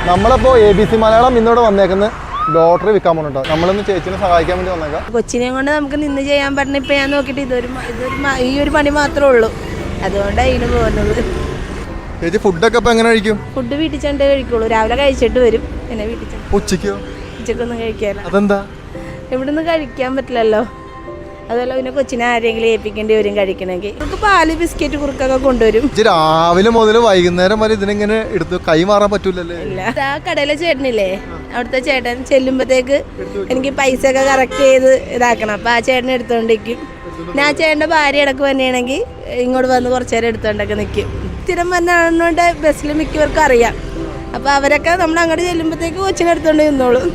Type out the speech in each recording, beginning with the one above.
നമ്മളിപ്പോൾ ABC മലയാളം ഇന്നോടെ വന്നേക്കുന്നത് lottery വിൽക്കാൻ പോകുന്നുണ്ടോ. നമ്മളൊന്ന് ചേച്ചിനെ സഹായിക്കാൻ വേണ്ടി വന്നേക്കാം. കൊച്ചിനെ കൊണ്ട് നമുക്ക് നിന്ന് ചെയ്യാൻ പറ്റുന്ന ഇപ്പം ഞാൻ നോക്കിയിട്ട് ഈ ഒരു പണി മാത്രമേ ഉള്ളൂ, അതുകൊണ്ടാണ് ഇതിന് പോകുന്നത്. ചേച്ചി ഫുഡൊക്കെ ഇപ്പം എങ്ങനെ കഴിക്കും? ഫുഡ് വീട്ടിൽ ചെണ്ടേ കഴിക്കുള്ളൂ, രാവിലെ കഴിച്ചിട്ട് വരും, പിന്നെ വീട്ടിൽ ചെന്ന്. ഉച്ചക്കൊന്നും കഴിക്കാനോ? അതെന്താ? ഇവിടുന്ന് കഴിക്കാൻ പറ്റില്ലല്ലോ, അതുപോലെ പിന്നെ കൊച്ചിനെ ആരെങ്കിലും ഏൽപ്പിക്കേണ്ടി വരും കഴിക്കണമെങ്കിൽ. നമുക്ക് പാല് ബിസ്ക്കറ്റ് കുറുക്കൊക്കെ കൊണ്ടുവരും. രാവിലെ മുതൽ വൈകുന്നേരം വരെ ഇതിനെങ്ങനെ എടുത്ത് കൈമാറാൻ പറ്റൂലല്ലേ? ഇല്ല, ആ കടയിലെ ചേട്ടനില്ലേ, അവിടുത്തെ ചേട്ടൻ ചെല്ലുമ്പോഴത്തേക്ക് എനിക്ക് പൈസ ഒക്കെ കറക്റ്റ് ചെയ്ത് ഇതാക്കണം. അപ്പം ആ ചേട്ടൻ എടുത്തോണ്ടിരിക്കും. പിന്നെ ആ ചേട്ടൻ്റെ ഭാര്യ ഇടക്ക് വന്നെയാണെങ്കിൽ ഇങ്ങോട്ട് വന്ന് കുറച്ച് നേരം എടുത്തോണ്ടൊക്കെ നിൽക്കും. സ്ഥിരം വന്നതുകൊണ്ട് ബസ്സിൽ മിക്കവർക്കും അറിയാം. അപ്പോൾ അവരൊക്കെ നമ്മൾ അങ്ങോട്ട് ചെല്ലുമ്പോഴത്തേക്ക് കൊച്ചിനെ എടുത്തോണ്ട് നിന്നോളും.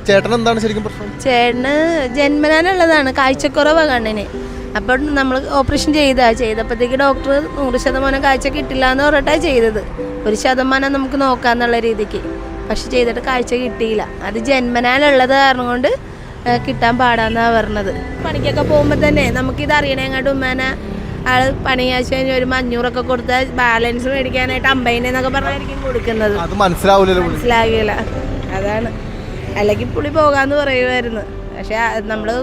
ചേട്ടൻ എന്താണ് ശരിക്കും പ്രശ്നം? ചേട്ടന് ജന്മനാനുള്ളതാണ്, കാഴ്ചക്കുറവാണ് കണ്ണിന്. അപ്പം നമ്മൾ ഓപ്പറേഷൻ ചെയ്തപ്പോഴത്തേക്ക് ഡോക്ടർ 100% കാഴ്ച കിട്ടില്ല എന്ന് പറഞ്ഞിട്ടാണ് ചെയ്തത്. 1% നമുക്ക് നോക്കാന്നുള്ള രീതിക്ക്. പക്ഷെ ചെയ്തിട്ട് കാഴ്ച കിട്ടിയില്ല. അത് ജന്മനാലുള്ളത് കാരണം കൊണ്ട് കിട്ടാൻ പാടാന്നാണ് പറഞ്ഞത്. പണിക്കൊക്കെ പോകുമ്പോൾ തന്നെ നമുക്കിത് അറിയണേങ്ങാട്ട് ഉമ്മേനെ ആൾ പണി കാഴ്ച കഴിഞ്ഞ് ഒരു 500 കൊടുത്താൽ ബാലൻസ് മേടിക്കാനായിട്ട് 50 എന്നൊക്കെ പറഞ്ഞായിരിക്കും കൊടുക്കുന്നത്. മനസ്സിലാകില്ല, അതാണ്. അല്ലെങ്കിൽ പുള്ളി പോകാന്ന് പറയുമായിരുന്നു. പക്ഷെ നമ്മള്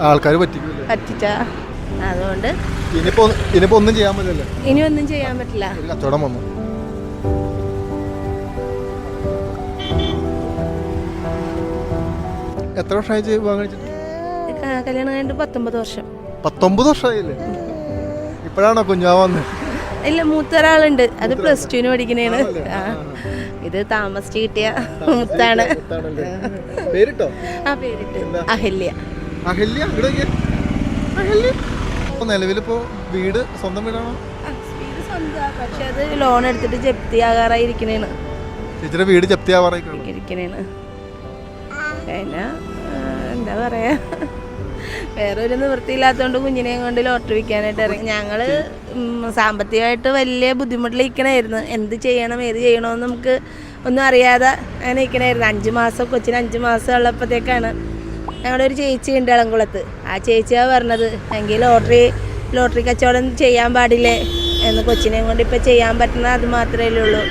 ആൾക്കാർ പറ്റിച്ച, അതുകൊണ്ട് ഇനി ഒന്നും ചെയ്യാൻ പറ്റില്ല. എത്ര വർഷമായി കല്യാണം കഴിഞ്ഞിട്ട് 19 വർഷം. 19 വർഷമായില്ലേ? ഇപ്പോഴാണോ കുഞ്ഞാവ് വന്നത്? ഇല്ല, മൂത്തൊരാളുണ്ട്, അത് +2 പഠിക്കണേണ്. ഇത് താമസിച്ച് കിട്ടിയ മുത്താണ്. പേരിട്ടോ? ആ, പേരിട്ട് അഹല്യ. നിലവിലിപ്പോ വീട് സ്വന്തം വീടാണോ? വീട് സ്വന്തം, പക്ഷെ അത് ലോൺ എടുത്തിട്ട് ജപ്തിയാകാറായിരിക്കണേണ്. ചേച്ചിയുടെ വീട് ജപ്തിയാവാറായിരിക്കണേണ്. പിന്നെ എന്താ പറയാ, വേറെ ഒരു നിവൃത്തിയില്ലാത്തതുകൊണ്ട് കുഞ്ഞിനെയും കൊണ്ട് ലോട്ടറി വിൽക്കാനായിട്ട് ഇറങ്ങി. ഞങ്ങൾ സാമ്പത്തികമായിട്ട് വലിയ ബുദ്ധിമുട്ടിലിരിക്കണമായിരുന്നു. എന്ത് ചെയ്യണം ഏത് ചെയ്യണമെന്ന് നമുക്ക് ഒന്നും അറിയാതെ അങ്ങനെ ഇരിക്കണമായിരുന്നു. 5 മാസം, കൊച്ചിന് 5 മാസം ഉള്ളപ്പോഴത്തേക്കാണ് ഞങ്ങളുടെ ഒരു ചേച്ചി ഉണ്ട് ഇളംകുളത്ത്. ആ ചേച്ചിയാണ് പറഞ്ഞത്, എങ്കിൽ ലോട്ടറി കച്ചവടം ചെയ്യാൻ പാടില്ലേ എന്ന്. കൊച്ചിനെയും കൊണ്ട് ഇപ്പം ചെയ്യാൻ പറ്റുന്നത് അത് മാത്രമേ ഉള്ളൂ.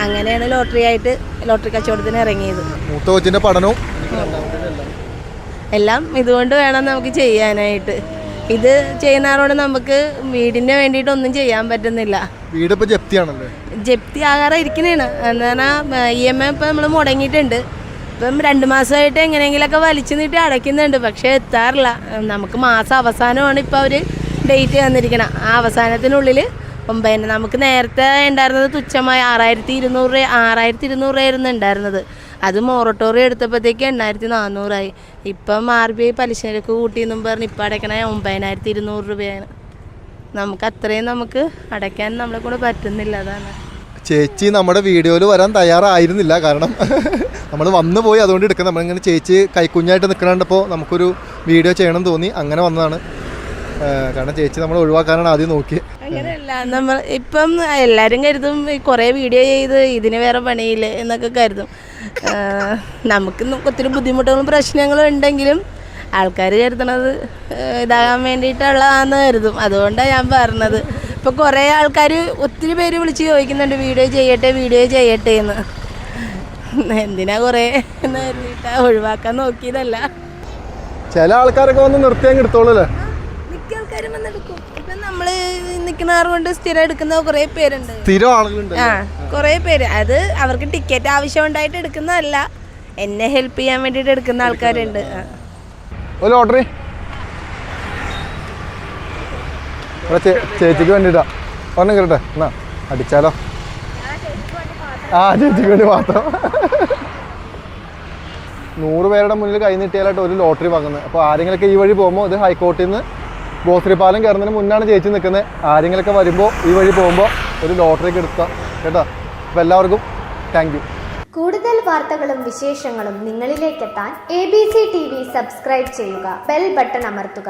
അങ്ങനെയാണ് ലോട്ടറി കച്ചവടത്തിന് ഇറങ്ങിയത്. മൂത്ത കൊച്ചിൻ്റെ പഠനവും എല്ലാം ഇതുകൊണ്ട് വേണം നമുക്ക് ചെയ്യാനായിട്ട്. ഇത് ചെയ്യുന്നതോടെ നമുക്ക് വീടിന് വേണ്ടിയിട്ടൊന്നും ചെയ്യാൻ പറ്റുന്നില്ല. വീടിപ്പോൾ ജപ്തിയാണല്ലോ, ജപ്തി ആകാറായിരിക്കണേണ്. എന്ന് പറഞ്ഞാൽ EMI ഇപ്പം നമ്മൾ മുടങ്ങിയിട്ടുണ്ട്. ഇപ്പം 2 മാസമായിട്ട് എങ്ങനെയെങ്കിലുമൊക്കെ വലിച്ചു നീട്ടി അടയ്ക്കുന്നുണ്ട്, പക്ഷേ എത്താറില്ല. നമുക്ക് മാസം അവസാനമാണ് ഇപ്പോൾ അവർ ഡേറ്റ് തന്നിരിക്കണം. ആ അവസാനത്തിനുള്ളിൽ 9. നമുക്ക് നേരത്തെ ഉണ്ടായിരുന്നത് തുച്ഛമായ 6200 ആയിരുന്നു ഉണ്ടായിരുന്നത്. അത് മൊറട്ടോറിയം എടുത്തപ്പോഴത്തേക്ക് 8400 ഇപ്പം RBI പലിശ നിരക്ക് കൂട്ടിയെന്നും പറഞ്ഞ് ഇപ്പം അടയ്ക്കണ 9200 രൂപയാണ്. നമുക്ക് അത്രയും അടയ്ക്കാൻ നമ്മളെ കൂടെ പറ്റുന്നില്ല. അതാണ്. ചേച്ചി നമ്മുടെ വീഡിയോയിൽ വരാൻ തയ്യാറായിരുന്നില്ല, കാരണം നമ്മൾ വന്നു പോയി, അതുകൊണ്ട് എടുക്കുന്നത്. നമ്മളിങ്ങനെ ചേച്ചി കൈക്കുഞ്ഞായിട്ട് നിൽക്കണപ്പോൾ നമുക്കൊരു വീഡിയോ ചെയ്യണം തോന്നി, അങ്ങനെ വന്നതാണ്. കാരണം ചേച്ചി നമ്മൾ ഒഴിവാക്കാനാണ് ആദ്യം നോക്കിയത്. അങ്ങനെയല്ല, നമ്മൾ ഇപ്പം എല്ലാവരും കരുതും കുറേ വീഡിയോ ചെയ്ത് ഇതിന് വേറെ പണിയില്ലേ എന്നൊക്കെ കരുതും. നമുക്ക് ഒത്തിരി ബുദ്ധിമുട്ടുകളും പ്രശ്നങ്ങളും ഉണ്ടെങ്കിലും ആൾക്കാർ കരുതണത് ഇതാകാൻ വേണ്ടിയിട്ടുള്ളതാണെന്ന് കരുതും. അതുകൊണ്ടാണ് ഞാൻ പറഞ്ഞത്. ഇപ്പോൾ കുറേ ആൾക്കാർ ഒത്തിരി പേര് വിളിച്ച് ചോദിക്കുന്നുണ്ട് വീഡിയോ ചെയ്യട്ടെ എന്ന്. എന്തിനാ കുറേ എന്ന് കരുതിയിട്ടാ ഒഴിവാക്കാൻ നോക്കിയതല്ല. ചില ആൾക്കാരൊക്കെ വന്ന് നിർത്തിയാൽ എടുത്തോളൂല്ലേ? മിക്ക ആൾക്കാരും വന്നെടുക്കും. ഇപ്പം നമ്മൾ നിൽക്കുന്നവർ കൊണ്ട് സ്ഥിരം എടുക്കുന്ന കുറേ പേരുണ്ട്, കുറേ പേര്. അത് അവർക്ക് ടിക്കറ്റ് ആവശ്യം ഉണ്ടായിട്ട് എടുക്കുന്നതല്ല, എന്നെ ഹെൽപ്പ് ചെയ്യാൻ വേണ്ടിയിട്ട് എടുക്കുന്ന ആൾക്കാരുണ്ട്. ലോട്ടറി ചേച്ചിക്ക് വേണ്ടിട്ടാ പറഞ്ഞു കേട്ടെ, എന്നാ അടിച്ചാലോ? ചേച്ചിക്ക് വേണ്ടി മാത്രം. 100 പേരുടെ മുന്നിൽ കൈ നീട്ടിയാലായിട്ട് ഒരു ലോട്ടറി വാങ്ങുന്നത്. അപ്പോൾ ആരെങ്കിലൊക്കെ ഈ വഴി പോകുമ്പോൾ, ഇത് ഹൈക്കോർട്ടിൽ നിന്ന് ഗോശ്രീ പാലം കയറുന്നതിന് മുന്നാണ് ചേച്ചി നിൽക്കുന്നത്. ആരെങ്കിലൊക്കെ വരുമ്പോൾ ഈ വഴി പോകുമ്പോൾ ഒരു ലോട്ടറിക്ക് എടുക്കാം കേട്ടോ. അപ്പോൾ എല്ലാവർക്കും താങ്ക് യു. കൂടുതൽ വാർത്തകളും വിശേഷങ്ങളും നിങ്ങളിലേക്കെത്താൻ ABC TV സബ്സ്ക്രൈബ് ചെയ്യുക, ബെൽ ബട്ടൺ അമർത്തുക.